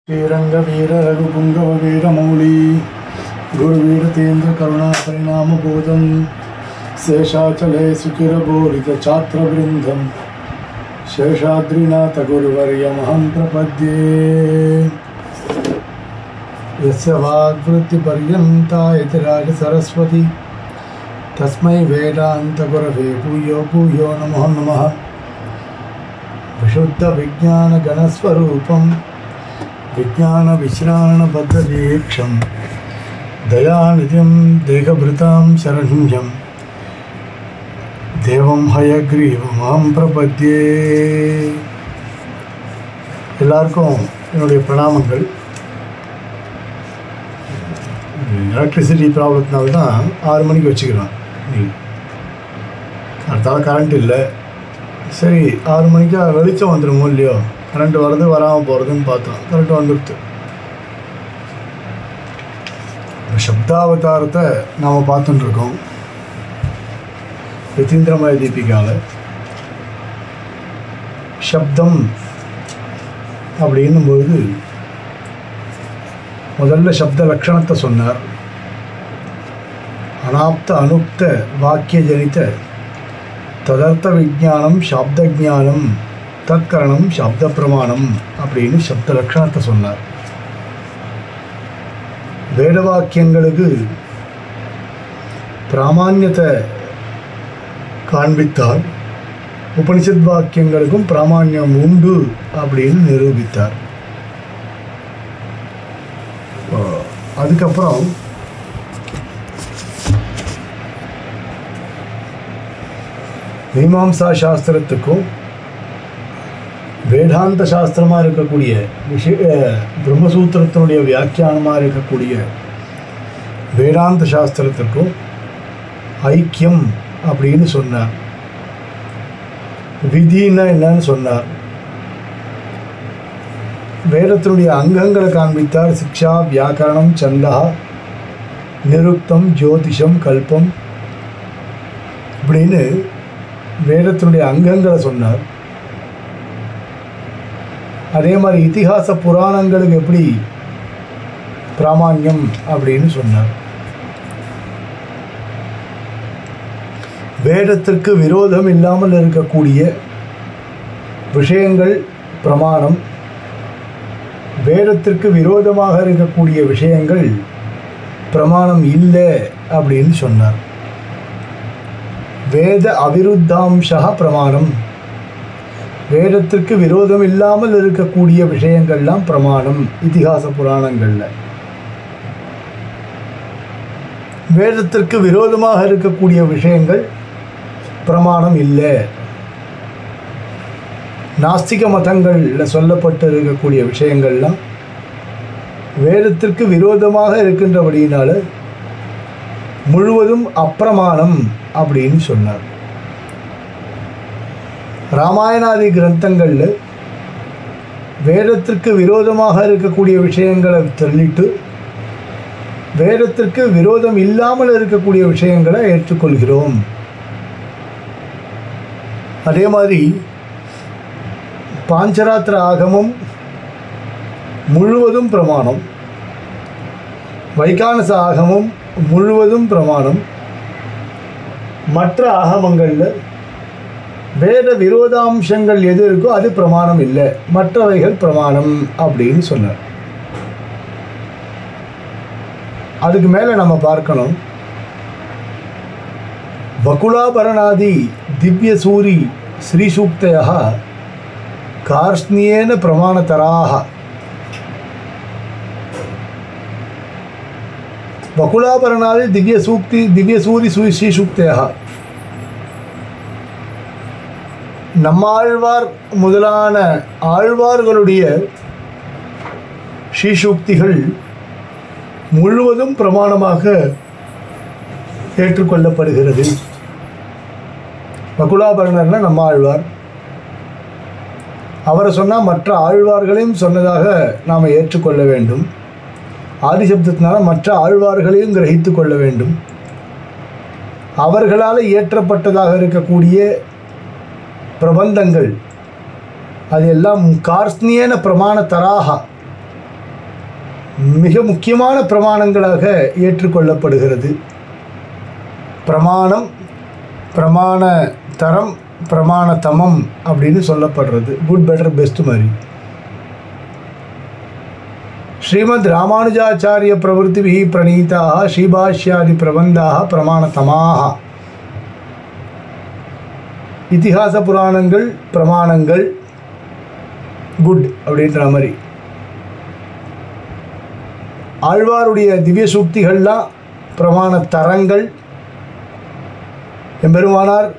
श्रीरंग वीर रघुपुंगव वीरमौली गुरुवीरतेन्द्र करुणा परिणाम बोधम शेषाचले सुचिरबोलित छात्रवृंदम शेषाद्रिनाथ गुरुवर्यमहं प्रपद्ये यस्य वाग्वृत्तिपर्यन्ता यतिराज सरस्वती तस्मै वेदांत गुरवे भूयो भूयो नमो नमः विशुद्ध विज्ञान गणस्वरूपं विज्ञान विश्राण बद्धदीक्षं दयानिधिं देहभृतां शरण्यं देवं हयग्रीवमहं प्रपद्ये। எல்லாருக்கும் என்னுடைய பிரணாமங்கள். எலக்ட்ரிசிட்டி ப்ராப்ளத்தினால தான் 6 மணிக்கு வச்சுக்கலாம். அடுத்தால கரண்ட் இல்லை. சரி 6 மணிக்கு வெளிச்சம் வந்துடுமோ இல்லையோ, கரண்ட் வர்றது வராமல் போகிறதுன்னு பார்த்தோம். கரண்ட் வந்துடுது. சப்தாவதாரத்தை நாம் பார்த்துட்டுருக்கோம். யதீந்திரமய தீபிகாவில் சப்தம் அப்படின்னும்போது முதல்ல சப்த லக்ஷணத்தை சொன்னார். அனாப்த அனுப்த வாக்கிய ஜனித ததர்த்த விஜானம் சப்த ஜானம் தற்கரணம் சப்த பிரமாணம் அப்படின்னு சப்த லக்ஷணத்தை சொன்னார். வேத வாக்கியங்களுக்கு பிராமான்யத்தை காண்பித்தார். உபனிஷத் வாக்கியங்களுக்கும் பிராமான்யம் உண்டு அப்படின்னு நிரூபித்தார். அதுக்கப்புறம் மீமாம்சா சாஸ்திரத்துக்கும் வேதாந்த சாஸ்திரமாக இருக்கக்கூடிய பிரம்மசூத்திரத்தினுடைய வியாக்கியானமாக இருக்கக்கூடிய வேதாந்த சாஸ்திரத்திற்கும் ஐக்கியம் அப்படின்னு சொன்னார். விதின்னா என்னன்னு சொன்னார். வேதத்தினுடைய அங்கங்களை காண்பித்தார். சிக்ஷா, வியாக்கரணம், சந்தா, நிருக்தம், ஜோதிஷம், கல்பம் இப்படின்னு வேதத்தினுடைய அங்கங்களை சொன்னார். அதே மாதிரி இதிகாச புராணங்களுக்கு எப்படி பிராமான்யம் அப்படின்னு சொன்னார். வேதத்திற்கு விரோதம் இல்லாமல் இருக்கக்கூடிய விஷயங்கள் பிரமாணம், வேதத்திற்கு விரோதமாக இருக்கக்கூடிய விஷயங்கள் பிரமாணம் இல்லை அப்படின்னு சொன்னார். வேத அவிருத்தாம்சா பிரமாணம், வேதத்திற்கு விரோதம் இல்லாமல் இருக்கக்கூடிய விஷயங்கள்லாம் பிரமாணம் இதிகாச புராணங்களில். வேதத்திற்கு விரோதமாக இருக்கக்கூடிய விஷயங்கள் பிரமாணம் இல்லை. நாஸ்திக மதங்களில் சொல்லப்பட்டு இருக்கக்கூடிய விஷயங்கள்லாம் வேதத்திற்கு விரோதமாக இருக்கின்றபடியினால முழுவதும் அப்பிரமாணம் அப்படின்னு சொன்னார். ராமாயணாதி கிரந்தங்களில் வேதத்திற்கு விரோதமாக இருக்கக்கூடிய விஷயங்களை தள்ளிட்டு வேதத்திற்கு விரோதம் இல்லாமல் இருக்கக்கூடிய விஷயங்களை ஏற்றுக்கொள்கிறோம். அதே மாதிரி பாஞ்சராத்திர ஆகமம் முழுவதும் பிரமாணம், வைகானச ஆகமம் முழுவதும் பிரமாணம். மற்ற ஆகமங்களில் வேத விரோதாம்சங்கள் எது இருக்கோ அது பிரமாணம் இல்லை, மற்றவைகள் பிரமாணம் அப்படின்னு சொன்னார். அதுக்கு மேலே நம்ம பார்க்கணும். வகுலாபரணாதி திவ்ய சூரி ஸ்ரீசூக்தயா கார்ஷ்ணியேன பிரமாணதராக. வகுலாபரணாதி திவ்ய சூரி ஸ்ரீசூக்தயா நம்மாழ்வார் முதலான ஆழ்வார்களுடைய ஸ்ரீசூக்திகள் முழுவதும் பிரமாணமாக ஏற்றுக்கொள்ளப்படுகிறது. வகுலாபரணர்னா நம்ம ஆழ்வார், அவரை சொன்னால் மற்ற ஆழ்வார்களையும் சொன்னதாக நாம் ஏற்றுக்கொள்ள வேண்டும். ஆதிசப்தத்தினால மற்ற ஆழ்வார்களையும் கிரகித்து கொள்ள வேண்டும். அவர்களால் இயற்றப்பட்டதாக இருக்கக்கூடிய பிரபந்தங்கள் அது எல்லாம் கார்ஷ்ணியேன பிரமாண தராக மிக முக்கியமான பிரமாணங்களாக ஏற்றுக்கொள்ளப்படுகிறது. பிரமாணம், பிரமாண தரம், பிரமாண தமம் அப்படின்னு சொல்லப்படுறது. குட், பெட்டர், பெஸ்ட் மாதிரி. ஸ்ரீமத் ராமானுஜாச்சாரிய பிரவருத்திபிஹி பிரணீதாக ஸ்ரீபாஷ்யாதி பிரபந்தாக பிரமாணதமாக. இதிகாச புராணங்கள் பிரமாணங்கள், குட் அப்படின்ற மாதிரி. ஆழ்வாருடைய திவ்ய சூக்திகள்லாம் பிரமாண தரங்கள். எம்பெருமானார்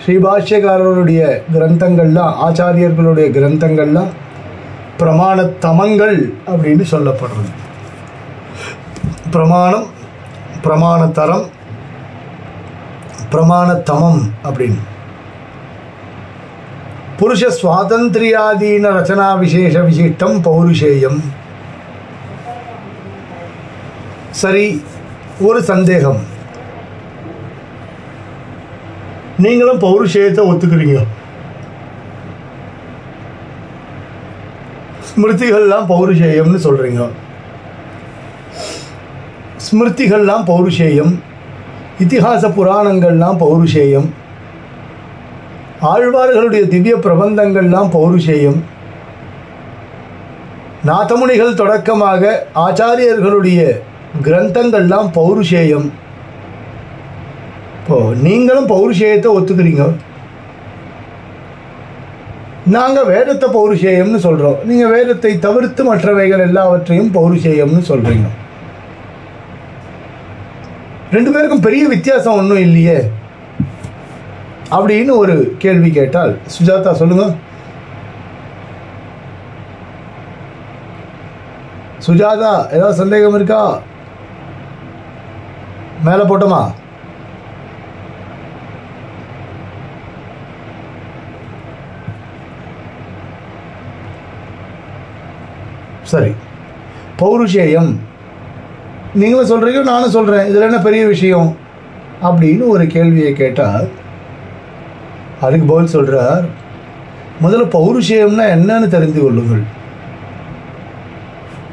ஸ்ரீபாஷ்யக்காரருடைய கிரந்தங்கள்லாம், ஆச்சாரியர்களுடைய கிரந்தங்கள்லாம் பிரமாண தமங்கள் அப்படின்னு சொல்லப்படுறது. பிரமாணம், பிரமாண தரம், பிரமாண தமம் அப்படின்னு. புருஷ சுவாதந்திரியாதீன ரச்சனா விசேஷ விசிஷ்டம் பௌருஷேயம். சரி, ஒரு சந்தேகம். நீங்களும் பௌருஷேயத்தை ஒத்துக்கிறீங்க. ஸ்மிருதிகள்லாம் பௌருஷேயம்னு சொல்கிறீங்க. ஸ்மிருதிகள்லாம் பௌருஷேயம், இதிகாச புராணங்கள்லாம் பௌருஷேயம், ஆழ்வார்களுடைய திவ்ய பிரபந்தங்கள்லாம் பௌருஷேயம், நாதமுனிகள் தொடக்கமாக ஆச்சாரியர்களுடைய கிரந்தங்கள்லாம் பௌருஷேயம். இப்போ நீங்களும் பௌருஷேயத்தை ஒத்துக்கிறீங்க. நாங்கள் வேதத்தை பௌருஷேயம்னு சொல்கிறோம். நீங்கள் வேதத்தை தவிர்த்து மற்றவைகள் எல்லாவற்றையும் பௌருஷேயம்னு சொல்கிறீங்க. ரெண்டு பேருக்கும் பெரிய வித்தியாசம் ஒன்றும் இல்லையே அப்படின்னு ஒரு கேள்வி கேட்டால், சுஜாதா சொல்லுங்க. சுஜாதா, ஏதாவது சந்தேகம் இருக்கா? மேலே போட்டோமா? சரி, பௌருஷேயம் நீங்களும் சொல்கிறீங்க, நானும் சொல்கிறேன், இதில் என்ன பெரிய விஷயம் அப்படின்னு ஒரு கேள்வியை கேட்டால் அதுக்கு பதில் சொல்கிறார், முதல்ல பௌருஷேயம்னா என்னன்னு தெரிந்து கொள்ளுங்கள்.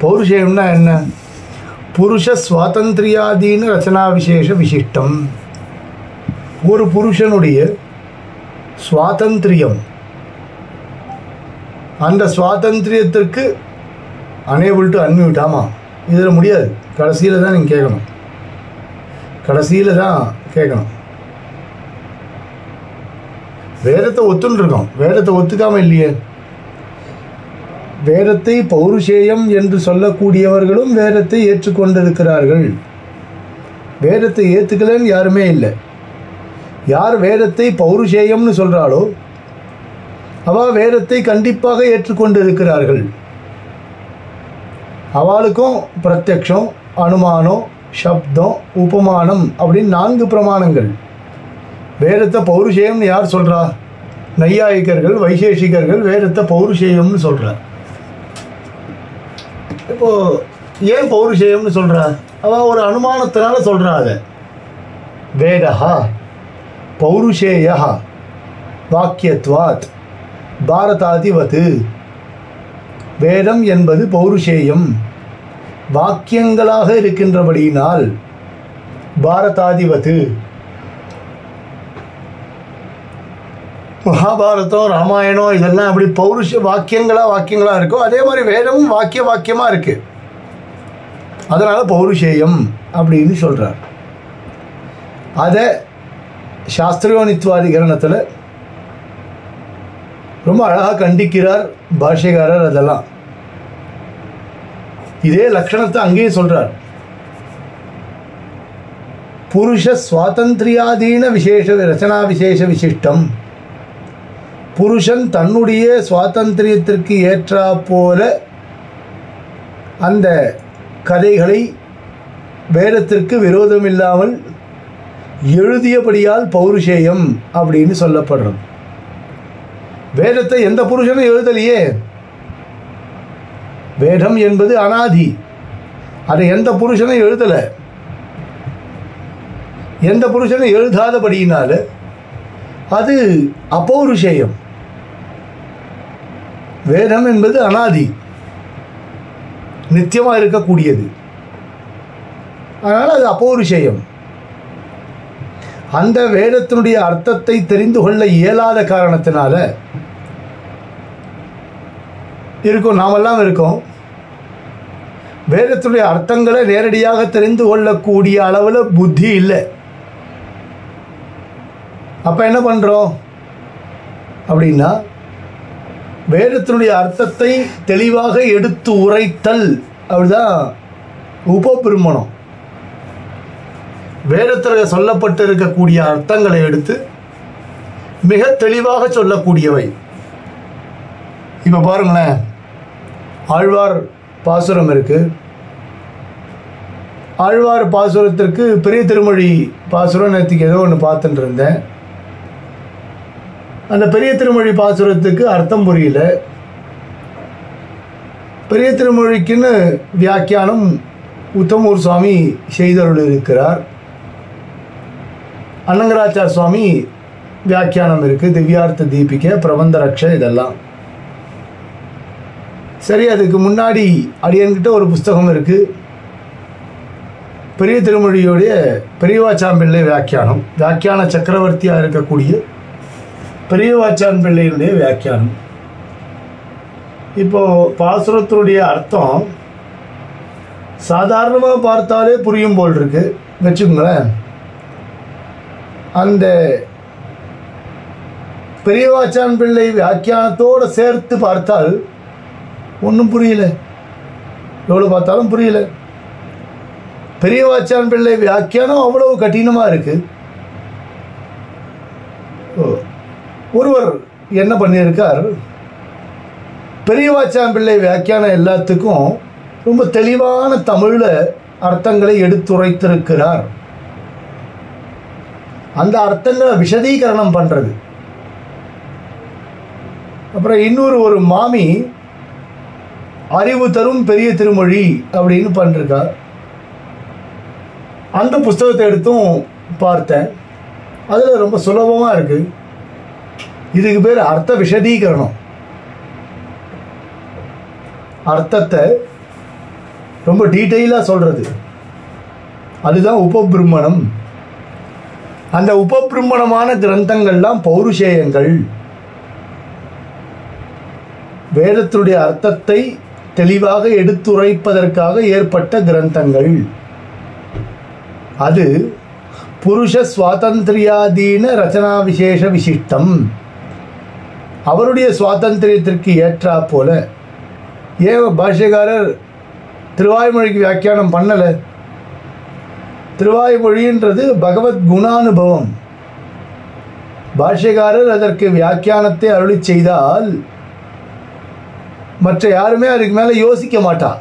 பௌருஷேயம்னா என்ன? புருஷ சுவாதந்திரியாதீன ரச்சனா விசேஷ விசிஷ்டம். ஒரு புருஷனுடைய சுவாதந்திரியம், அந்த சுவாதந்திரியத்திற்கு அனேபிள் டு அன்மியூட். ஆமாம், இதில் முடியாது. கடைசியில் தான் நீங்கள் கேட்கணும். கடைசியில் தான் கேட்கணும். வேதத்தை ஒத்துன்ருக்கோம், வேதத்தை ஒத்துக்காமல் இல்லையே. வேதத்தை பௌருஷேயம் என்று சொல்லக்கூடியவர்களும் வேதத்தை ஏற்றுக்கொண்டிருக்கிறார்கள். வேதத்தை ஏற்றுக்கலன்னு யாருமே இல்லை. யார் வேதத்தை பௌருஷேயம்னு சொல்கிறாளோ அவள் வேதத்தை கண்டிப்பாக ஏற்றுக்கொண்டிருக்கிறார்கள். அவளுக்கும் பிரத்யக்ஷம், அனுமானம், சப்தம், உபமானம் அப்படின்னு 4 பிரமாணங்கள். வேதத்தை பௌருஷேயம்னு யார் சொல்கிறா? நையாயிகர்கள், வைசேஷிகர்கள் வேதத்தை பௌருஷேயம்னு சொல்கிறார். இப்போது ஏன் பௌருஷேயம்னு சொல்கிறா? அவள் ஒரு அனுமானத்தினால சொல்கிறா. அதை வேதஹா பௌருஷேயா வாக்கியத்வாத் பாரதாதிவது. வேதம் என்பது பௌருஷேயம், வாக்கியங்களாக இருக்கின்றபடியினால். பாரதாதிவது, மகாபாரதம், ராமாயணம் இதெல்லாம் அப்படி பௌருஷ வாக்கியங்களாக இருக்கோ அதே மாதிரி வேதமும் வாக்கியமாக இருக்குது. அதனால் பௌருஷேயம் அப்படின்னு சொல்கிறார். அதை சாஸ்திரியோனித்வாதிகரணத்தில் ரொம்ப அழகாக கண்டிக்கிறார் பாஷ்யக்காரர். அதெல்லாம் இதே லட்சணத்தை அங்கேயும் சொல்கிறார். புருஷ சுவாதந்திரியாதீன விசேஷ ரச்சனா விசேஷ விசிஷ்டம். புருஷன் தன்னுடைய சுவாதந்திரியத்திற்கு ஏற்றா போல அந்த கதைகளை வேதத்திற்கு விரோதமில்லாமல் எழுதியபடியால் பௌருஷேயம் அப்படின்னு சொல்லப்படுறது. வேதத்தை எந்த புருஷனும் எழுதலையே. வேதம் என்பது அனாதி, அதை எந்த புருஷனும் எழுதலை. எந்த புருஷனும் எழுதாதபடியினால அது அப்பௌருஷேயம். வேதம் என்பது அனாதி. நித்தியமாக இருக்கக்கூடியது. அதனால் அது அபௌருஷேயம். அந்த வேதத்தினுடைய அர்த்தத்தை தெரிந்து கொள்ள இயலாத காரணத்தினால இருக்கும், நாமெல்லாம் இருக்கோம். வேதத்துடைய அர்த்தங்களை நேரடியாக தெரிந்து கொள்ளக்கூடிய அளவில் புத்தி இல்லை. அப்போ என்ன பண்ணுறோம் அப்படின்னா, வேதத்தினுடைய அர்த்தத்தை தெளிவாக எடுத்து உரைத்தல் அப்படிதான் உபபிரமணம். வேதத்தில் சொல்லப்பட்டு இருக்கக்கூடிய அர்த்தங்களை எடுத்து மிக தெளிவாக சொல்லக்கூடியவை. இப்போ பாருங்களேன், ஆழ்வார் பாசுரம் இருக்கு. ஆழ்வார் பாசுரத்திற்கு பெரிய திருமொழி பாசுரம் நேற்றுக்கு ஏதோ ஒன்று பார்த்துட்டு இருந்தேன். அந்த பெரிய திருமொழி பாசுரத்துக்கு அர்த்தம் புரியல. பெரிய திருமொழிக்குன்னு வியாக்கியானம் உத்தமூர் சுவாமி செய்தருள் இருக்கிறார். அனங்கராச்சார் சுவாமி வியாக்கியானம் இருக்குது, திவ்யார்த்த தீபிகை, பிரபந்த ரக்ஷ, இதெல்லாம் சரி. அதுக்கு முன்னாடி அடியன்கிட்ட ஒரு புஸ்தகம் இருக்குது, பெரிய திருமொழியோடைய பெரியவாச்சான் பிள்ளை வியாக்கியானம், வியாக்கியான சக்கரவர்த்தியாக இருக்கக்கூடிய பெரியவாச்சான் பிள்ளையினுடைய வியாக்கியானம். இப்போது பாசுரத்தினுடைய அர்த்தம் சாதாரணமாக பார்த்தாலே புரியும் போல் இருக்கு வச்சுக்கோங்களேன். அந்த பெரியவாச்சான் பிள்ளை வியாக்கியானத்தோடு சேர்த்து பார்த்தால் ஒன்றும் புரியல, எவ்வளோ பார்த்தாலும் புரியல. பெரியவாச்சான் பிள்ளை வியாக்கியானம் அவ்வளவு கடினமாக இருக்கு. ஒருவர் என்ன பண்ணியிருக்கார், பெரியவாச்சான் பிள்ளை வியாக்கியானம் எல்லாத்துக்கும் ரொம்ப தெளிவான தமிழில் அர்த்தங்களை எடுத்துரைத்திருக்கிறார். அந்த அர்த்தங்களை விஷதீகரணம் பண்ணுறது. அப்புறம் இன்னொரு ஒரு மாமி அறிவு தரும் பெரிய திருமொழி அப்படின்னு பண்ணிருக்கார். அந்த புஸ்தகத்தை எடுத்தும் பார்த்தேன். அதில் ரொம்ப சுலபமாக இருக்குது. இதுக்கு பேர் அர்த்த விஷதீகரணம். அர்த்தத்தை ரொம்ப டீட்டெயிலாக சொல்கிறது, அதுதான் உபபிரமணம். அந்த உபபிரமணமான கிரந்தங்கள்லாம் பௌருஷேயங்கள். வேதத்துடைய அர்த்தத்தை தெளிவாக எடுத்துரைப்பதற்காக ஏற்பட்ட கிரந்தங்கள். அது புருஷ சுவாதந்திரியாதீன ரச்சனா விசேஷ விசிஷ்டம். அவருடைய சுவாதந்திரியத்திற்கு ஏற்றா போல. ஏன் பாஷ்யக்காரர் திருவாய்மொழிக்கு வியாக்கியானம் பண்ணலை? திருவாய்மொழின்றது பகவத் குணானுபவம். பாஷ்யக்காரர் அதற்கு வியாக்கியானத்தை அருளி செய்தால் மற்ற யாருமே அதுக்கு மேலே யோசிக்க மாட்டா,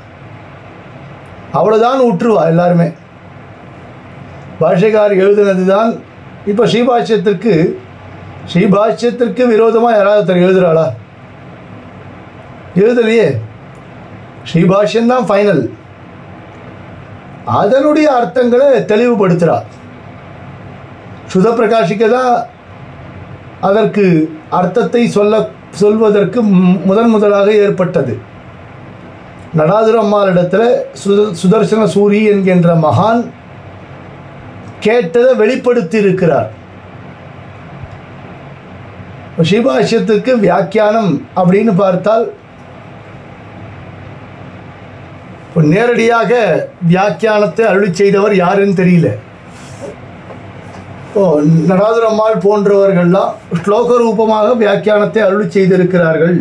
அவ்வளோதான் விட்டுருவா எல்லாருமே. பாஷ்யக்காரர் எழுதுனது தான். இப்போ ஸ்ரீபாஷ்யத்திற்கு விரோதமாக யாராவது ஒருத்தர் எழுதுகிறாளா? எழுதலையே. ஸ்ரீபாஷ்யம்தான் ஃபைனல். அதனுடைய அர்த்தங்களை தெளிவுபடுத்துகிறார். சுத பிரகாஷிக்க தான் அதற்கு அர்த்தத்தை சொல்வதற்கு முதலாக ஏற்பட்டது. நடாதுர அம்மாளிடத்தில் சுதர்சன சூரி என்கின்ற மகான் கேட்டதை வெளிப்படுத்தி இருக்கிறார். ஸ்ரீபாஷ்யத்துக்கு வியாக்கியானம் அப்படின்னு பார்த்தால் நேரடியாக வியாக்கியானத்தை அருளி செய்தவர் யாருன்னு தெரியல. நடாதுர அம்மாள் போன்றவர்கள்லாம் ஸ்லோக ரூபமாக வியாக்கியானத்தை அருளி செய்திருக்கிறார்கள்.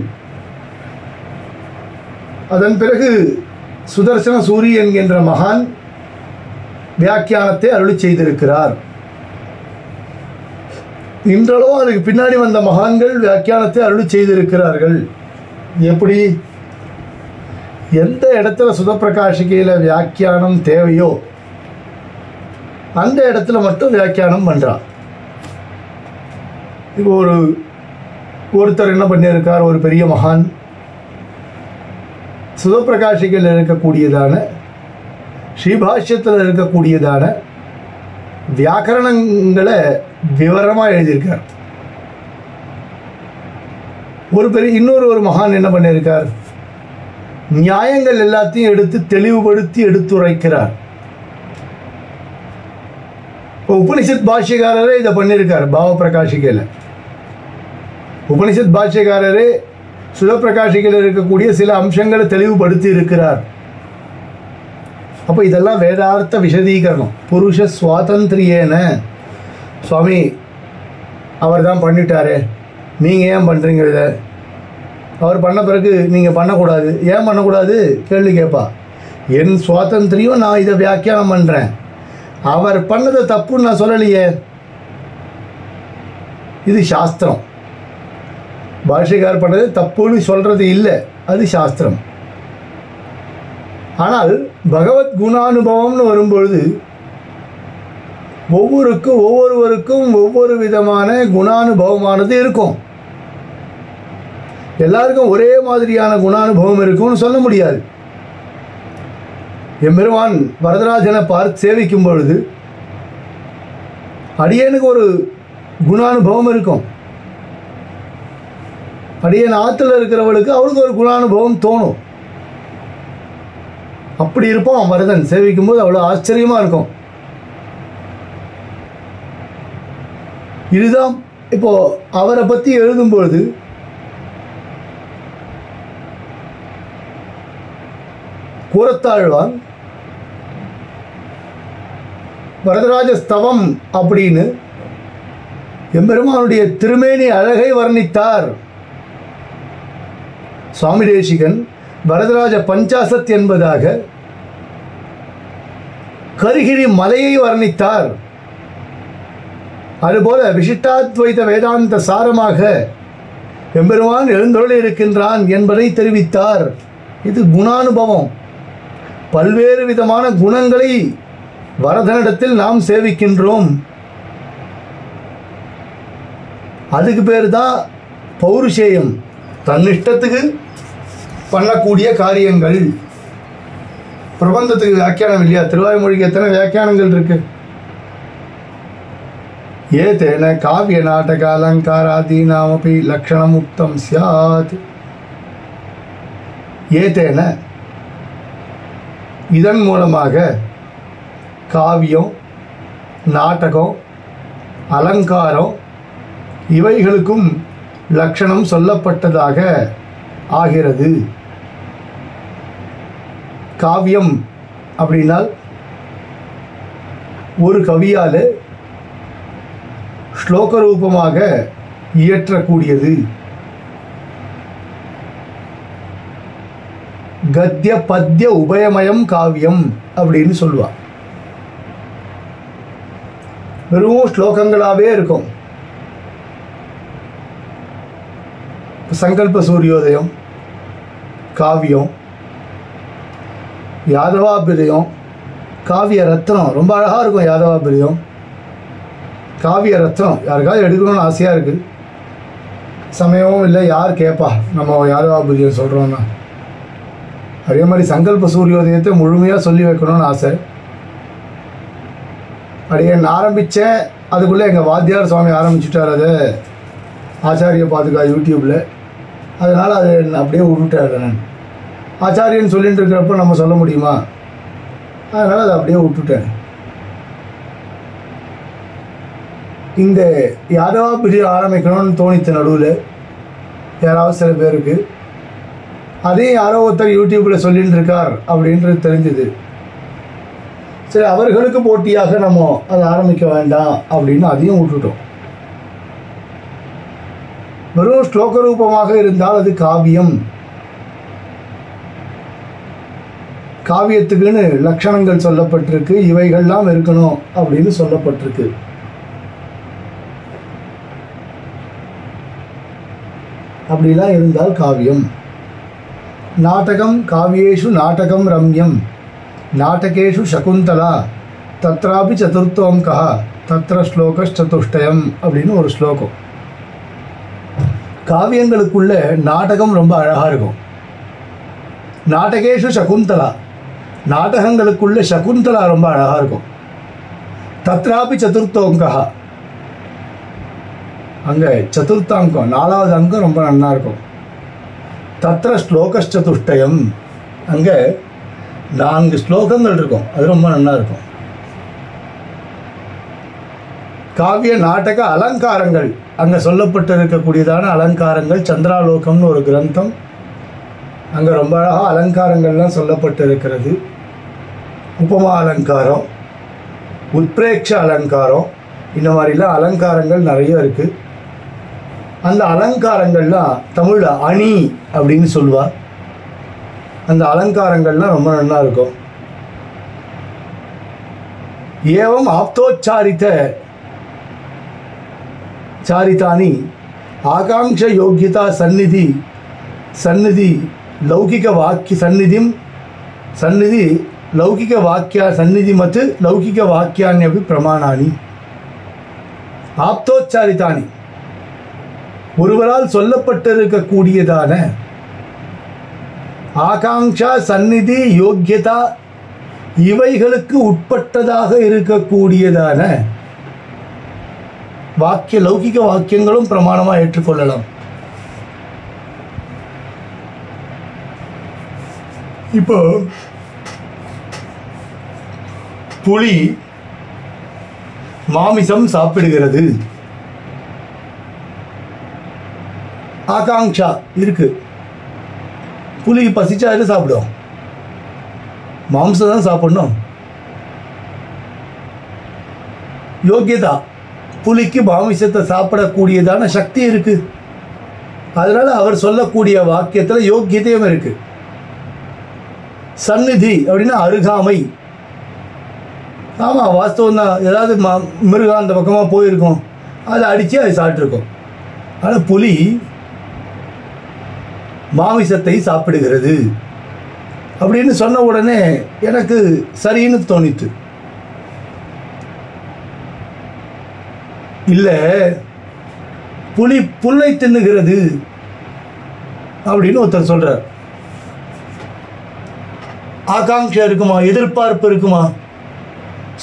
அதன் பிறகு சுதர்சன சூரி என்கின்ற மகான் வியாக்கியானத்தை அருளி செய்திருக்கிறார். இன்றளவும் அதுக்கு பின்னாடி வந்த மகான்கள் வியாக்கியானத்தை அருளி செய்திருக்கிறார்கள். எப்படி எந்த இடத்துல சுதப்பிரகாஷிகையில் வியாக்கியானம் தேவையோ அந்த இடத்துல மட்டும் வியாக்கியானம் பண்ணுறான். இப்போ ஒருத்தர் என்ன பண்ணியிருக்கார், ஒரு பெரிய மகான் சுதப்பிரகாஷிகையில் இருக்கக்கூடியதான ஸ்ரீபாஷ்யத்தில் இருக்கக்கூடியதான வியாக்கரணங்களை விவரமாக எழுதியிருக்கார். இன்னொரு மகான் என்ன பண்ணியிருக்கார், நியாயங்கள் எல்லாத்தையும் எடுத்து தெளிவுபடுத்தி எடுத்துரைக்கிறார். இப்போ உபனிஷத் பாஷ்யக்காரரே இதை பண்ணியிருக்கார். பாவ பிரகாஷிகையில் உபனிஷத் பாஷ்யக்காரரே சுதப்பிரகாஷிகையில் இருக்கக்கூடிய சில அம்சங்களை தெளிவுபடுத்தி இருக்கிறார். அப்போ இதெல்லாம் வேதார்த்த விசதீகரணம். புருஷ சுவாதந்திரியேன, சுவாமி அவர் தான் பண்ணிட்டாரே, நீங்கள் ஏன் பண்ணுறீங்க? இதை அவர் பண்ண பிறகு நீங்கள் பண்ணக்கூடாது. ஏன் பண்ணக்கூடாது கேள்வி கேட்பா. என் சுவாதந்திரியம், நான் இதை வியாக்கியானம் பண்ணுறேன். அவர் பண்ணதை தப்புன்னு நான் சொல்லலையே. இது சாஸ்திரம். பாஷ்யக்காரர் பண்ணது தப்புன்னு சொல்கிறது இல்லை, அது சாஸ்திரம். ஆனால் பகவத் குணானுபவம்னு வரும்பொழுது ஒவ்வொருவருக்கும் ஒவ்வொரு விதமான குணானுபவமானது இருக்கும். எல்லாருக்கும் ஒரே மாதிரியான குணானுபவம் இருக்கும்னு சொல்ல முடியாது. எம்பெருமான் வரதராஜனை பார்த்து சேவிக்கும் பொழுது அடியனுக்கு ஒரு குணானுபவம் இருக்கும். அடியன் ஆற்றுல இருக்கிறவளுக்கு அவளுக்கு ஒரு குணானுபவம் தோணும். அப்படி இருப்போம். வரதன் சேவிக்கும் போது அவ்வளோ ஆச்சரியமா இருக்கும். இதுதான் இப்போ அவரை பற்றி எழுதும்பொழுது கூரத்தாழ்வான் வரதராஜ ஸ்தவம் அப்படின்னு எம்பெருமானுடைய திருமேனி அழகை வர்ணித்தார். சுவாமி தேசிகன் வரதராஜ பஞ்சாசத் என்பதாக கரிகிரி மலையை வர்ணித்தார். அதுபோல விசிஷ்டாத்வைத வேதாந்த சாரமாக எம்பெருமான் எழுந்தருளி இருக்கின்றான் என்பதை தெரிவித்தார். இது குணானுபவம். பல்வேறு விதமான குணங்களை வரதனிடத்தில் நாம் சேவிக்கின்றோம். அதுக்கு பேர் தான் பௌருஷேயம். தன்னிஷ்டத்துக்கு பண்ணக்கூடிய காரியங்கள். பிரபந்தத்துக்கு வியாக்கியானம் இல்லையா? திருவாய்மொழிக்கு எத்தனை வியாக்கியானங்கள் இருக்கு? ஏதேன காவிய நாடக அலங்காராதீனாமபி லக்ஷணம் உக்தம் ஸ்யாத். ஏதேன, இதன் மூலமாக காவியம், நாடகம், அலங்காரம் இவைகளுக்கும் லட்சணம் சொல்லப்பட்டதாக ஆகிறது. காவியம் அப்படின்னால் ஒரு கவியால் ஸ்லோக ரூபமாக இயற்றக்கூடியது. கத்திய பத்திய உபயமயம் காவியம் அப்படின்னு சொல்லுவாள். வெறும் ஸ்லோகங்களாகவே இருக்கும். சங்கல்ப சூரியோதயம் காவியம், யாதவாபிரியம் காவிய ரத்னம் ரொம்ப அழகாக இருக்கும். யாதவாபிரியம் காவிய ரத்னம் யாருக்காவது எடுக்கணும்னு ஆசையாக இருக்குது. சமயமும் இல்லை, யார் கேட்பா நம்ம யாதவாபிரியம் சொல்கிறோன்னா. அதே மாதிரி சங்கல்ப சூரியோதயத்தை முழுமையாக சொல்லி வைக்கணும்னு ஆசை. அப்படியே ஆரம்பித்தேன், அதுக்குள்ளே எங்கள் வாத்தியார் சுவாமி ஆரம்பிச்சுட்டார். அதை ஆச்சாரிய பாதுகா யூடியூப்பில். அதனால் அது அப்படியே விட்டுட்டார். நான் ஆச்சாரியன்னு சொல்லிட்டு இருக்கிறப்ப நம்ம சொல்ல முடியுமா? அதனால் அதை அப்படியே விட்டுட்டேன். இந்த யாதவாபிரியம் ஆரம்பிக்கணும்னு தோணித்த நடுவில் யாராவது சில பேருக்கு அதையும் யாரோ ஒருத்தர் யூடியூப்பில் சொல்லிட்டு இருக்கார் அப்படின்றது தெரிஞ்சுது. சரி, அவர்களுக்கு போட்டியாக நம்ம அதை ஆரம்பிக்க வேண்டாம் அப்படின்னு அதையும் விட்டுட்டோம். வெறும் ஸ்லோக ரூபமாக இருந்தால் அது காவியம். காவியத்துக்குன்னு லட்சணங்கள் சொல்லப்பட்டிருக்கு, இவைகள்லாம் இருக்கணும் அப்படின்னு சொல்லப்பட்டிருக்கு. அப்படிலாம் இருந்தால் காவியம். நாடகம் காவியேஷு நாடகம் ரம்யம் நாடகேஷு சகுந்தலா தத்ராபி சதுர்த்தோம்கா தத்ர ஸ்லோகச்சதுஷ்டயம் அப்படின்னு ஒரு ஸ்லோகம். காவியங்களுக்குள்ள நாடகம் ரொம்ப அழகாக இருக்கும். நாடகேஷு சகுந்தலா, நாடகங்களுக்குள்ள சகுந்தலா ரொம்ப அழகாக இருக்கும். தத்ராபி சதுர்த்தோங்கா, அங்கே சதுர்த்தாங்கம் 4வது அங்கம் ரொம்ப நல்லா இருக்கும். தத்ர ஸ்லோகச்சதுஷ்டயம், அங்கே 4 ஸ்லோகங்கள் இருக்கும். அது ரொம்ப நல்லா இருக்கும். காவிய நாடக அலங்காரங்கள் அங்கே சொல்லப்பட்டு இருக்கக்கூடியதான அலங்காரங்கள். சந்திராலோகம்னு ஒரு கிரந்தம், அங்கே ரொம்ப அழகாக அலங்காரங்கள்லாம் சொல்லப்பட்டு இருக்கிறது. உபமா அலங்காரம், உத்பிரேக்ஷ அலங்காரம், இந்த மாதிரிலாம் அலங்காரங்கள் நிறைய இருக்குது. அந்த அலங்காரங்கள்லாம் தமிழில் அணி அப்படின்னு சொல்லுவாள். அந்த அலங்காரங்கள்லாம் ரொம்ப நல்லா இருக்கும். ஏவம் ஆப்தோச்சாரித்த சாரித்தானி ஆகாங்ஷ யோகியதா சந்நிதி லௌகிக வாக்கிய சந்நிதி லௌகிக வாக்கிய சந்நிதி மத்து லௌகிக வாக்கியான்யபி பிரமாணானி. ஆப்தோச்சாரித்தானி ஒருவரால் சொல்லப்பட்டிருக்கக்கூடியதான ஆகாங்ஷா சந்நிதி யோக்கியதா இவைகளுக்கு உட்பட்டதாக இருக்கக்கூடியதான வாக்கிய லௌகிக வாக்கியங்களும் பிரமாணமாக ஏற்றுக்கொள்ளலாம். இப்போ புலி மாமிசம் சாப்பிடுகிறது, ஆகாங்ஷா இருக்கு. புலி பசிச்சா எது சாப்பிடும்? மாம்சம் தான் சாப்பிடணும். யோக்கியதா புலிக்கு மாமிசத்தை சாப்பிடக்கூடியதான சக்தி இருக்கு. அதனால அவர் சொல்லக்கூடிய வாக்கியத்தில் யோக்கியத்தையும் இருக்கு. சந்நிதி அப்படின்னா அருகாமை. ஆமாம், வாஸ்தவம் தான். ஏதாவது மிருகம் அந்த பக்கமாக போயிருக்கும், அதை அடித்து அதை சாப்பிட்ருக்கோம். ஆனால் புலி மாமிசத்தை சாப்பிடுகிறது அப்படின்னு சொன்ன உடனே எனக்கு சரின்னு தோணித்து. இல்லை, புலி புல்லை தின்னுகிறது அப்படின்னு ஒருத்தர் சொல்றார். ஆகாங்ஷா இருக்குமா? எதிர்பார்ப்பு இருக்குமா?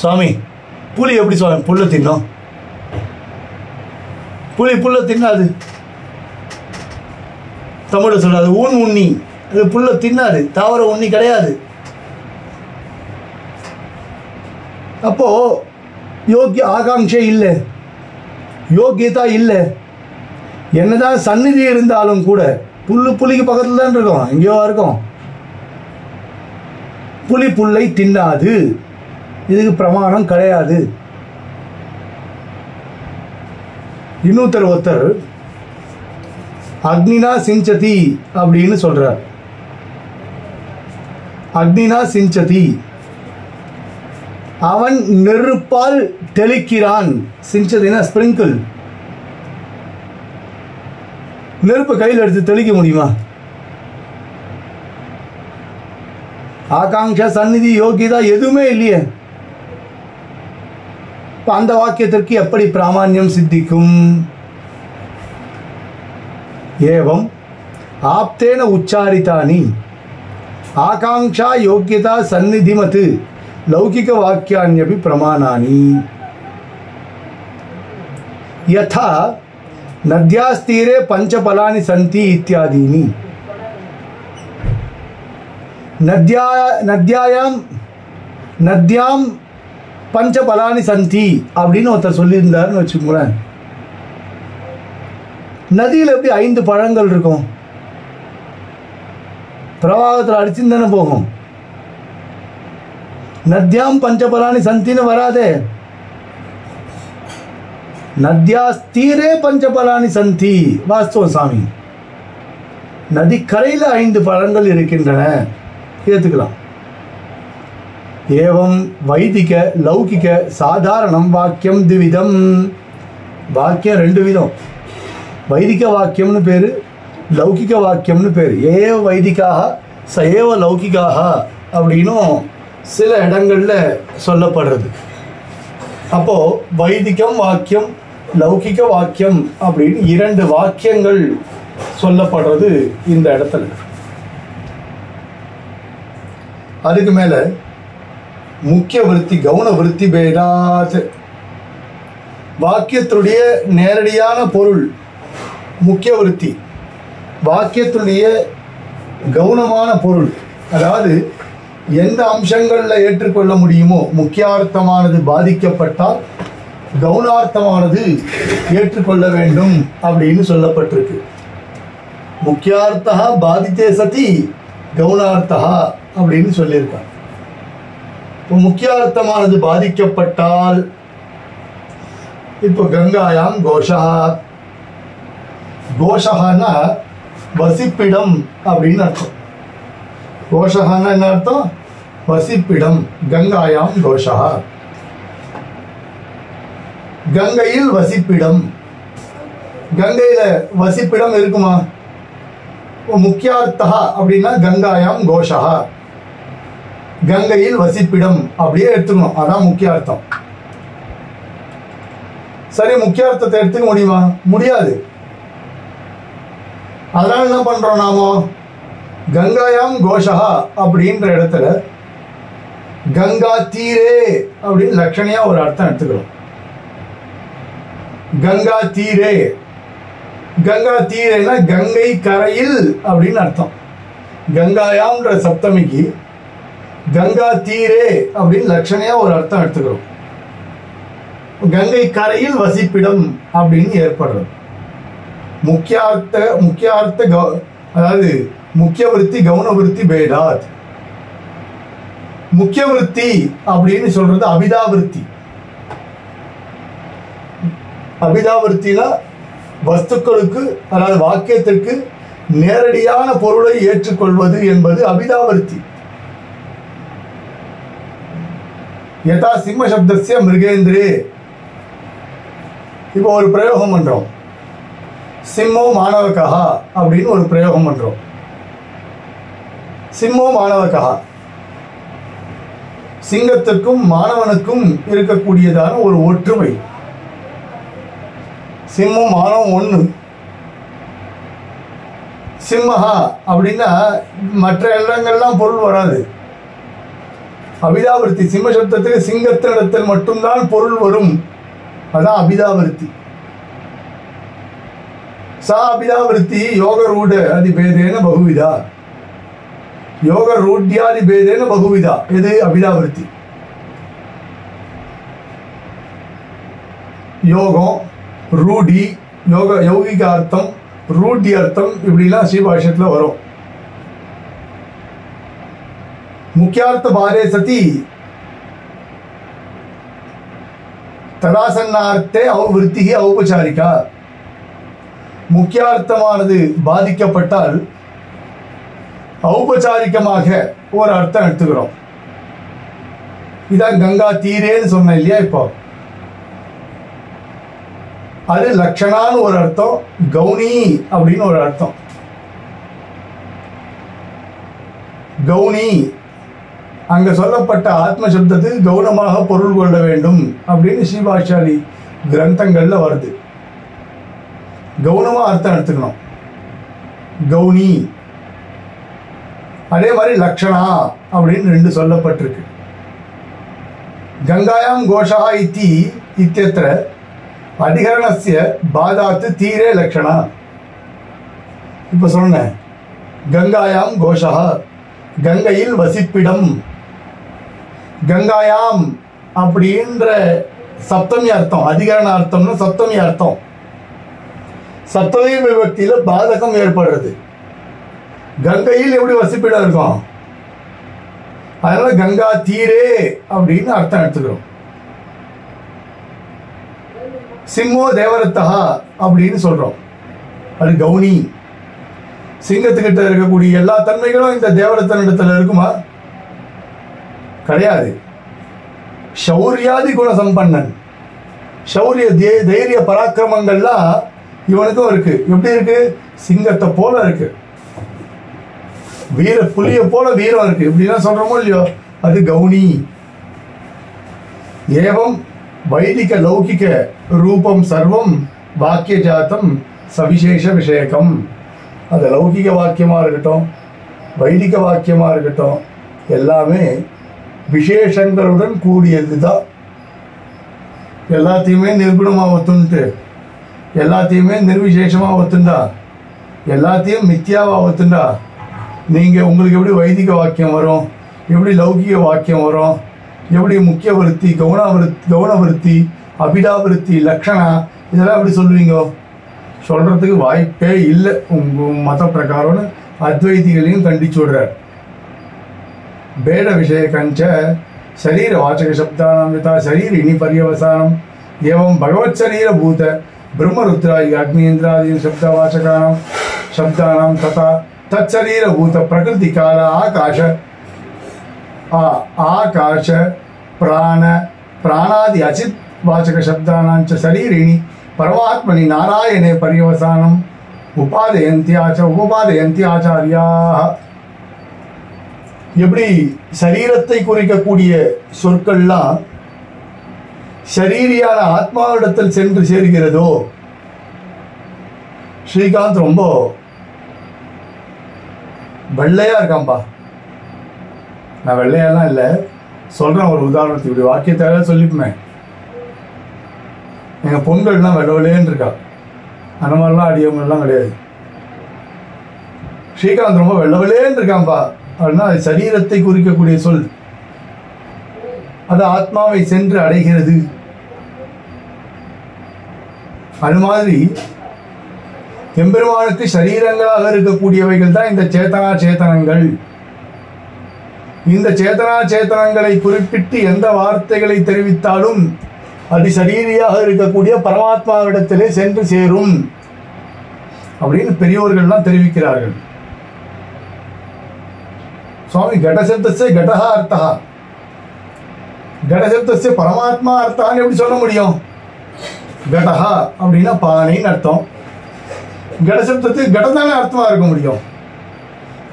சுவாமி, புலி எப்படி சுவாமி புல்லை தின்னும்? புலி புல்லை தின்னாது. தமிழ் சொல்லாது ஊன் உண்ணி, அது புல்லை தின்னாது, தாவர உண்ணி கிடையாது. அப்போ யோக்கிய ஆகாங்ஷை இல்லை, யோக்கியதா இல்லை. என்னதான் சந்நிதி இருந்தாலும் கூட புலிக்கு பக்கத்தில் தான் இருக்கும், எங்கேயோ இருக்கும். புலி புல்லை தின்னாது, இதுக்கு பிரமாணம் கிடையாது. ஒருத்தர் அக்னினா சிஞ்சதி அப்படின்னு சொல்றார். அக்னினா சிஞ்சதி, அவன் நெருப்பால் தெளிக்கிறான். சிஞ்சதினா ஸ்பிரிங்கிள். நெருப்பு கையில் எடுத்து தெளிக்க முடியுமா? ஆகாங்ஷா சந்நிதி யோகிதா எதுவுமே இல்லையே. அந்த வாக்கியத்திற்கு எப்படி பிராமான்யம் சித்திக்கும்? ஏவம் ஆப்தேன உச்சாரித்தானி ஆகாங்ஷா யோக்கியதா சந்நிதிமத் லௌகிக வாக்கியான்யபி பிரமாணானி. யதா நத்யாஸ்தீரே பஞ்சபலானி சந்தி இத்தியாதீனி. நத்யாம் பஞ்சபலானி சந்தி அப்படின்னு ஒருத்தர் சொல்லியிருந்தாருன்னு வச்சுக்கோங்களேன். நதியில் எப்படி 5 பழங்கள் இருக்கும்? பிரவாகத்தில் அடிச்சுன்னு தானே போகும். நத்யாம் பஞ்சபலானி சந்தின்னு வராதே. நத்யாஸ்தீரே பஞ்சபலானி சந்தி. வாஸ்தவம் சாமி, நதிக்கரையில் 5 பழங்கள் இருக்கின்றன, ஏற்றுக்கலாம். ஏவம் வைதிக லௌகிக சாதாரணம் வாக்கியம் திவிதம். வாக்கியம் 2 விதம். வைதிக வாக்கியம்னு பேர், லௌகிக வாக்கியம்னு பேர். ஏவ வைதிகாக சஏவ லௌகிகாக அப்படின்னும் சில இடங்களில் சொல்லப்படுறது. அப்போது வைதிகம் வாக்கியம் லௌகிக வாக்கியம் அப்படின்னு 2 வாக்கியங்கள் சொல்லப்படுறது இந்த இடத்துல. அதுக்கு மேலே முக்கிய விருத்தி கவுன விருத்தி பேதாத். வாக்கியத்துடைய நேரடியான பொருள் முக்கிய விருத்தி, வாக்கியத்துடைய கவுனமான பொருள் அதாவது எந்த அம்சங்களில் ஏற்றுக்கொள்ள முடியுமோ, முக்கியார்த்தமானது பாதிக்கப்பட்டால் கவுனார்த்தமானது ஏற்றுக்கொள்ள வேண்டும் அப்படின்னு சொல்லப்பட்டிருக்கு. முக்கியார்த்தா பாதித்தே சதி கவுனார்த்தா அப்படின்னு சொல்லியிருக்காங்க. இப்போ முக்கியார்த்தமானது பாதிக்கப்பட்டால், இப்போ கங்காயாம் கோஷா, கோஷகான்னா வசிப்பிடம் அப்படின்னு அர்த்தம். கோஷகான்னா என்ன அர்த்தம்? வசிப்பிடம். கங்காயாம் கோஷா, கங்கையில் வசிப்பிடம். கங்கையில வசிப்பிடம் இருக்குமா? முக்கியார்த்தா அப்படின்னா கங்காயாம் கோஷா, கங்கையில் வசிப்பிடம் அப்படியே எடுத்துக்கணும். அதான் முக்கியார்த்தம். சரி, முக்கியார்த்தத்தை எடுத்துக்க முடியுமா? முடியாது. அதனால என்ன பண்றோம் நாம? கங்காயாம் கோஷா அப்படின்ற இடத்துல கங்கா தீரே அப்படின்னு லட்சணையா ஒரு அர்த்தம் எடுத்துக்கிறோம். கங்கா தீரே, கங்கா தீரேனா கங்கை கரையில் அப்படின்னு அர்த்தம். கங்காயாம்ன்ற சப்தமிக்கு கங்கா தீரே அப்படின்னு லட்சணையா ஒரு அர்த்தம் எடுத்துக்கிறோம். கங்கை கரையில் வசிப்பிடம் அப்படின்னு ஏற்படுறது. முக்கியார்த்த அதாவது முக்கிய விருத்தி கவுன விருத்தி பேடாத். முக்கிய விருத்தி அப்படின்னு சொல்றது அபிதாவிருத்தி. அபிதாவிருத்தினா வஸ்துக்களுக்கு, அதாவது வாக்கியத்திற்கு நேரடியான பொருளை ஏற்றுக்கொள்வது என்பது அபிதாவிருத்தி. யதா சிம்ம சப்தஸ்ய மிருகேந்திரே. இப்போ ஒரு பிரயோகம் பண்றோம். சிம்மோ மாணவகா அப்படின்னு ஒரு பிரயோகம் பண்றோம். சிம்மோ மாணவகா, சிங்கத்திற்கும் மாணவனுக்கும் இருக்கக்கூடியதான ஒரு ஒற்றுமை. சிம்மம் மாணவம் ஒன்று. சிம்மஹா அப்படின்னா மற்ற இடங்கள்லாம் பொருள் வராது. அபிதாவிருத்தி சிம்ம சப்தத்துக்கு சிங்கத்தினிடத்தில் மட்டும்தான் பொருள் வரும். அதான் அபிதாவிருத்தி. சா அபிதாவிருத்தி யோக ரூಢ அதிபேதேன பகுவிதா, யோக ரூಢ்யாதி பேதேன பகுவிதா. இது அபிதாவிருத்தி. யோகம், ரூடி, யோக யௌகிக அர்த்தம், ரூடி அர்த்தம், இப்படிலாம் ஸ்ரீபாஷ்யத்தில் வரும். முக்கியார்த்த பாரே சதி ததாசன்னார்த்தே ஔவிருத்தி ஔபச்சாரிகா. முக்கியார்த்தமானது பாதிக்கப்பட்டால் ஔபச்சாரிகமாக ஒரு அர்த்தம் எடுத்துக்கிறோம். இதான் கங்கா தீரேன்னு சொன்னேன் இல்லையா? இப்போ அது லட்சணான்னு ஒரு அர்த்தம், கவுனி அப்படின்னு ஒரு அர்த்தம். கவுனி அங்க சொல்லப்பட்ட ஆத்ம சப்தத்துக்கு கவுனமாக பொருள் கொள்ள வேண்டும் அப்படின்னு ஸ்ரீபாஷ்யாதி கிரந்தங்கள்ல வருது. கவுனமா அர்த்தம் எடுத்துக்கணும். கவுனி. அதே மாதிரி லக்ஷணா அப்படின்னு ரெண்டு சொல்லப்பட்டிருக்கு. கங்காயாம் கோஷா இத்தி இத்தியத்திர அதிகரணஸ்ய பாதாத்து தீரே லக்ஷணா. இப்ப சொன்னேன் கங்காயாம் கோஷா, கங்கையில் வசிப்பிடம். கங்காயாம் அப்படின்ற சப்தமி அர்த்தம், அதிகரண அர்த்தம்னு சப்தமி அர்த்தம். சப்தமி விபக்தியில பாதகம் ஏற்படுறது. கங்கையில் எப்படி வசிப்பிடம் இருக்கும்? அதனால கங்கா தீரே அப்படின்னு அர்த்தம் எடுத்துக்கிறோம். சிம்மோ தேவரத்தா அப்படின்னு சொல்றோம். அது கவுனி. சிங்கத்துக்கிட்ட இருக்கக்கூடிய எல்லா தன்மைகளும் இந்த தேவரத்தனிடத்துல இருக்குமா? கிடையாது. சௌரியாதி குண சம்பன்னன். சௌரிய தைரிய பராக்கிரமங்கள்லாம் இவனுக்கும் இருக்கு. எப்படி இருக்கு? சிங்கத்தை போல இருக்கு. வீர புலிய போல வீரம் இருக்கு. இப்படிலாம் சொல்றோமோ இல்லையோ, அது கவுனி. ஏவம் வைதிக லௌகிக ரூபம் சர்வம் வாக்கிய ஜாத்தம் சவிசேஷ விஷயக்கம். அது லௌகிக வாக்கியமாக இருக்கட்டும், வைதிக வாக்கியமாக இருக்கட்டும், எல்லாமே விசேஷங்களுடன் கூடியது தான். எல்லாத்தையுமே நிர்குணமாக ஒத்துன்ட்டு, எல்லாத்தையுமே நிர்விசேஷமாக ஒத்துண்டா, எல்லாத்தையும் மித்தியாவாக ஒத்துண்டா நீங்கள் உங்களுக்கு எப்படி வைதிக வாக்கியம் வரும், எப்படி லௌகிக வாக்கியம் வரும், எப்படி முக்கிய விருத்தி, கவுனவிருத்தி, அபிடாவிருத்தி, லக்ஷணா, இதெல்லாம் எப்படி சொல்லுவீங்க? சொல்கிறதுக்கு வாய்ப்பே இல்லை உங்கள் மத பிரகாரம்னு அத்வைதிகளையும் கண்டிச்சு விடுறார். பேட விஷய கஞ்ச शरीर वाचक शब्दानां यथा शरीरिणी पर्यवसानम् एवं भगवत् शरीर भूत ब्रह्मरुद्रादि अग्नीन्द्रादि शब्दवाचकानां शब्दानां तथा तत्शरीर भूत प्रकृति काल आकाश प्राण प्राणादि अचित वाचक शब्दानां च शरीरिणी परमात्मनि नारायणे पर्यवसानम् उपादयन्ति आचार्याः. எப்படி சரீரத்தை குறிக்கக்கூடிய சொற்கள்லாம் ஷரீரியான ஆத்மாவிடத்தில் சென்று சேர்கிறதோ, ஸ்ரீகாந்த் ரொம்ப வெள்ளையா இருக்கான்பா. நான் வெள்ளையெல்லாம் இல்லை, சொல்றேன் ஒரு உதாரணத்துக்கு. இப்படி வாக்கியத்தால சொல்லிப்பேன். எங்க பொண்கள்லாம் வெள்ளை வெள்ளையன்னு இருக்கா, அந்த மாதிரிலாம் அடியவங்கெல்லாம் கிடையாது. ஸ்ரீகாந்த் ரொம்ப வெள்ளை வெள்ளையன்னு இருக்கான்பா அப்படின்னா அது சரீரத்தை குறிக்கக்கூடிய சொல். அது ஆத்மாவை சென்று அடைகிறது. அது மாதிரி எம்பெருமானுக்கு சரீரங்களாக இருக்கக்கூடியவைகள் தான் இந்த சேத்தனா சேத்தனங்கள். இந்த சேத்தனா சேத்தனங்களை குறிப்பிட்டு எந்த வார்த்தைகளை தெரிவித்தாலும் அது சரீரியாக இருக்கக்கூடிய பரமாத்மாவிடத்திலே சென்று சேரும் அப்படின்னு பெரியோர்கள்லாம் தெரிவிக்கிறார்கள். स्वामी घटशब्दस्य घटः अर्थः, घटशब्दस्य परमात्मा अर्थाன்னு எப்படி சொல்ல முடியும்? घटः அப்படின்னா பானைன்னு அர்த்தம். घटशब्दத்துக்கு घटதானே அர்த்தமா இருக்க முடியும்.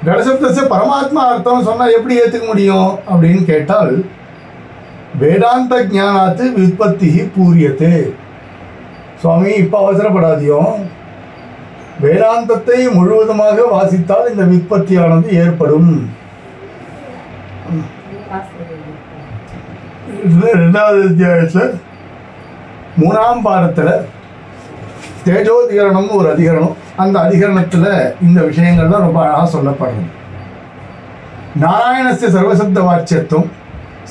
घटशब्दस्य परमात्मा அர்த்தம் சொன்னா எப்படி ஏத்துக்க முடியும் அப்படின்னு கேட்டால், வேதாந்த ஞானாத்து வியுத்பத்தி பூரியத்தே. சுவாமி இப்ப அவசரப்படாதியோ, வேதாந்தத்தை முழுவதுமாக வாசித்தால் இந்த வியுத்பத்தியானது ஏற்படும். ரெண்டாவது அத்தியாயத்தில் 3ஆம் பாடத்தில் தேஜோதிகரணம் ஒரு அதிகரணம். அந்த அதிகரணத்தில் இந்த விஷயங்கள்லாம் ரொம்ப அழகாக சொல்லப்படுறது. நாராயணஸ்ய சர்வசப்த வாச்சியத்துவம்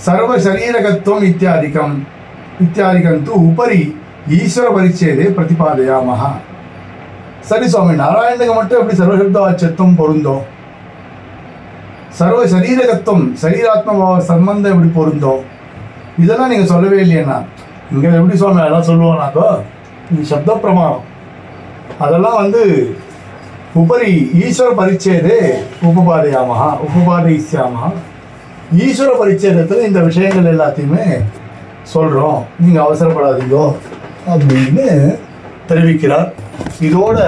சர்வ சரீரகத்துவம் இத்தியாதிகந்து உபரி ஈஸ்வர பரிச்சேதே பிரதிபாதயாமஹா. சரி சுவாமி, நாராயணனுக்கு மட்டும் எப்படி சர்வசப்த வாச்சியத்துவம் பொருந்தோம்? சர்வ சரீரகத்துவம் சரீராத்ம சம்பந்தம் எப்படி பொருந்தோம்? இதெல்லாம் நீங்கள் சொல்லவே இல்லையண்ணா. இங்கே எப்படி சுவாமி அதெல்லாம் சொல்லுவோம்னாக்கோ, இது சப்த பிரமாணம். அதெல்லாம் உபரி ஈஸ்வர பரிச்சேதே உபபாதயிஸ்யாமஹா. ஈஸ்வர பரிச்சேதத்தில் இந்த விஷயங்கள் எல்லாத்தையுமே சொல்கிறோம், நீங்கள் அவசரப்படாதீங்கோ அப்படின்னு தெரிவிக்கிறார். இதோட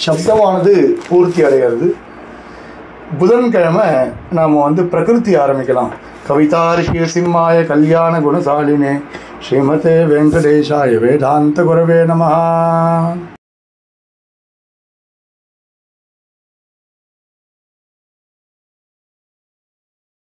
சப்தமானது பூர்த்தி அடைகிறது. புதன்கிழமை நாம் பிரகிருதி ஆரம்பிக்கலாம். கவிதார்க்கிய சிம்மாய கல்யாண குணசாலினே ஸ்ரீமதே வெங்கடேஷாய வேதாந்த குரவே நமஹ.